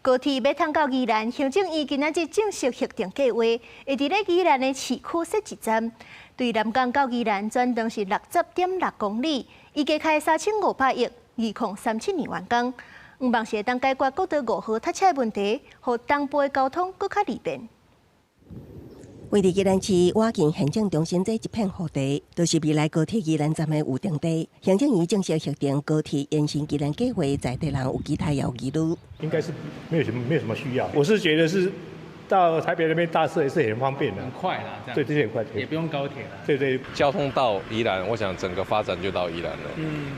高鐵要通到宜蘭，行政院今仔日正式核定計劃，會佇咧宜蘭的市區設一站。對南港到宜蘭全長是60.6公里，預計開3500億，2037年完工。希望是會當解決國道5號塞車的問題，讓東部的交通更加利便。位於宜蘭市瓦近行政中心這一片土地，就是未來高鐵宜蘭站的預定地。行政院正式核定高鐵延伸宜蘭計劃，在地人有其他要疑慮。應該是沒有什麼需要。我是覺得是到台北那邊搭車也是很方便的，很快啦，這樣。對，這些很快，也不用高鐵了。對對，交通到宜蘭，我想整個發展就到宜蘭了。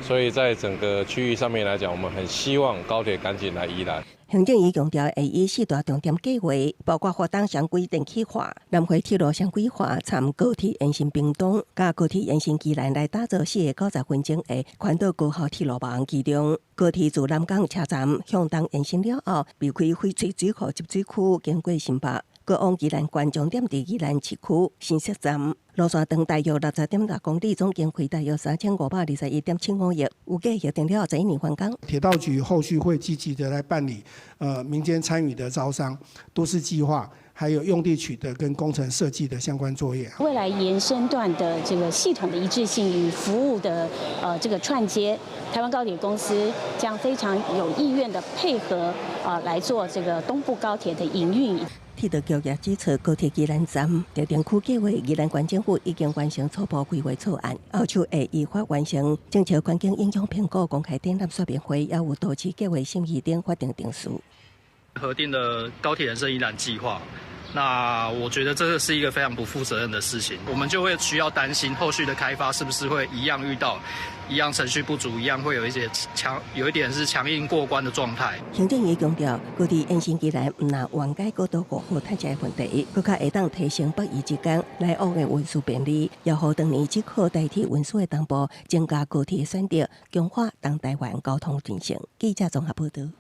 所以在整個區域上面來講，我們很希望高鐵趕緊來宜蘭。行政院強調會以4大重點計劃，包括發動雙軌電氣化、南回鐵路雙軌化、參高鐵延伸屏東、加高鐵延伸宜蘭來打造4個90分鐘的環島高效鐵路網。其中，高鐵自南港車站向東延伸了後，避開翡翠水庫集水區，經過新北，過往宜蘭縣終點佇宜蘭市區新設站。路線長大約60.6公里，總經費大約3521.75億，預計核定了這一年完工。鐵道局後續會積極的來辦理民間參與的招商、都市計劃，還有用地取得跟工程設計的相關作業。未來延伸段的這個系統的一致性與服務的這個串接，台灣高鐵公司將非常有意願的配合來做這個東部高鐵的營運。鐵道局也指出，高鐵宜蘭站特定區計劃，宜蘭縣政府已經完成初步規劃草案，後續會依法完成政策環境影響評估公開展覽說明會，也有多次計劃審議等法定定數。核定的高鐵延伸宜蘭計劃，那我覺得這是一個非常不負責任的事情，我們就會需要擔心後續的開發是不是會一樣遇到一樣程序不足，一樣會有一點是強硬過關的狀態。行政院強調，高鐵延伸宜蘭唔但緩解國道5號塞車的問題，更加會當提升北宜之間來往的運輸便利，也讓當年即可代替運輸的東部增加高鐵的選擇，強化東台灣交通進程。記者綜合報道。